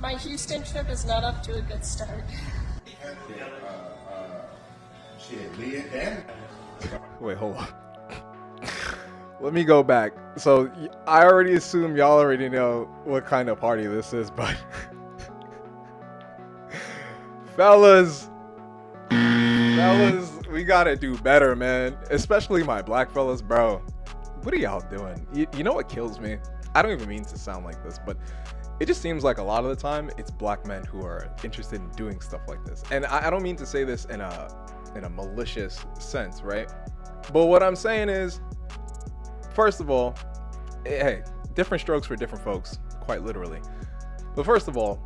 My Houston trip is not up to a good start. Wait, hold on. Let me go back. So I already assume y'all already know what kind of party this is, but fellas, we gotta do better, man. Especially my black fellas, bro. What are y'all doing? You know what kills me? I don't even mean to sound like this, but it just seems like a lot of the time it's black men who are interested in doing stuff like this. And I don't mean to say this in a malicious sense, right? But what I'm saying is, first of all, hey, different strokes for different folks, quite literally. But first of all,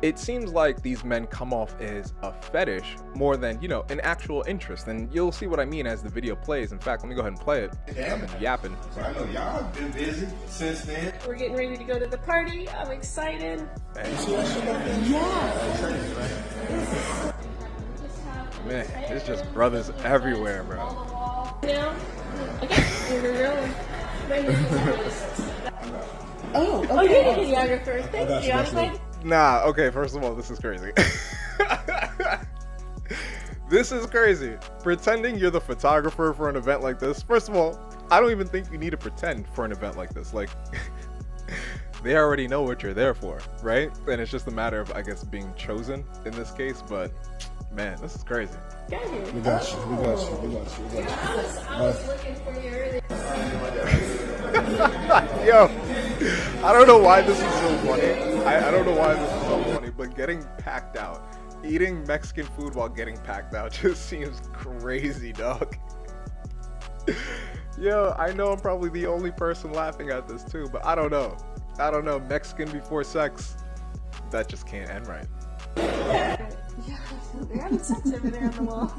it seems like these men come off as a fetish more than, you know, an actual interest. And you'll see what I mean as the video plays. In fact, let me go ahead and play it. I've been yapping. So I know y'all been busy since then. We're getting ready to go to the party. I'm excited. Hey. Man, it's just brothers everywhere, bro. Now, okay, we're rolling. Oh, Oh, you're the videographer. Thank you. I was like, Nah, okay, first of all, this is crazy. This is crazy. Pretending you're the photographer for an event like this. First of all, I don't even think you need to pretend for an event like this. Like, they already know what you're there for, right? And it's just a matter of, I guess, being chosen in this case. But, man, this is crazy. got you. we got you. We got you. We got you. We got you. I was looking for you earlier. Yo, I don't know why this is so funny. I don't know why this is so funny, but getting packed out, eating Mexican food while getting packed out just seems crazy, dog. Yo, I know I'm probably the only person laughing at this too, but I don't know. Mexican before sex, that just can't end right. Yeah, they're having sex over there on the wall.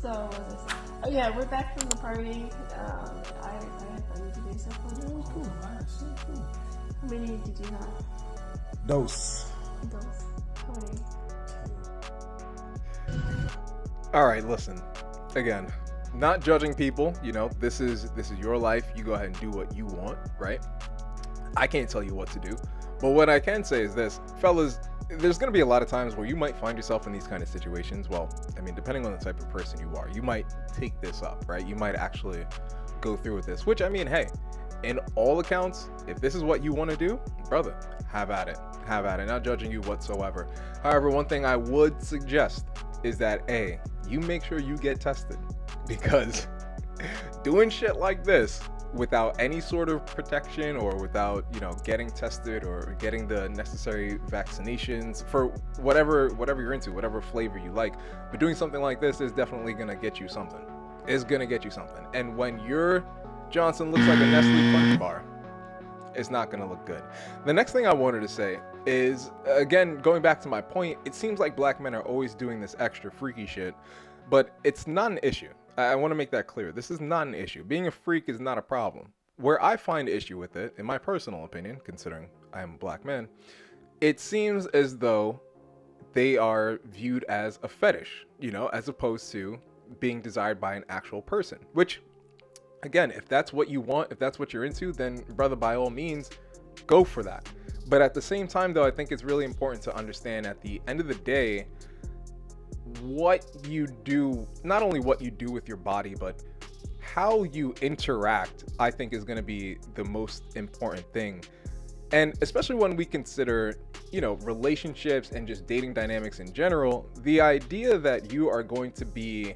So, what was I saying? Oh yeah, we're back from the party. I had fun today so far. It was cool. Nice. Cool. How many did you have? Dose. How many? All right, listen. Again, not judging people. You know, this is your life. You go ahead and do what you want, right? I can't tell you what to do. But what I can say is this, fellas, there's going to be a lot of times where you might find yourself in these kind of situations. Well, I mean, depending on the type of person you are, you might take this up, right? You might actually go through with this, which, I mean, hey, in all accounts, if this is what you want to do, brother, have at it. Not judging you whatsoever. However, one thing I would suggest is that, A, you make sure you get tested, because doing shit like this without any sort of protection or without, you know, getting tested or getting the necessary vaccinations for whatever you're into, whatever flavor you like, but doing something like this is definitely gonna get you something. And when your Johnson looks like a Nestle Crunch bar, it's not gonna look good. The next thing I wanted to say is, again, going back to my point, it seems like black men are always doing this extra freaky shit, but it's not an issue. I want to make that clear. This is not an issue. Being a freak is not a problem. Where I find issue with it, in my personal opinion, considering I am a black man, it seems as though they are viewed as a fetish, you know, as opposed to being desired by an actual person. Which, again, if that's what you want, if that's what you're into, then brother, by all means, go for that. But at the same time, though, I think it's really important to understand at the end of the day, what you do, not only what you do with your body, but how you interact, I think is going to be the most important thing. And especially when we consider, you know, relationships and just dating dynamics in general, the idea that you are going to be,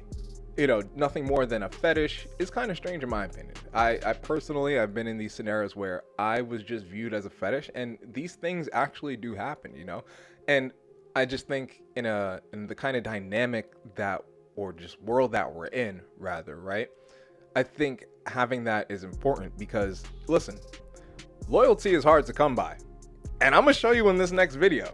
you know, nothing more than a fetish is kind of strange in my opinion. I personally, I've been in these scenarios where I was just viewed as a fetish, and these things actually do happen, you know? And I just think in the kind of dynamic that, or just world that we're in, rather, right? I think having that is important because, listen, loyalty is hard to come by. And I'm gonna show you in this next video.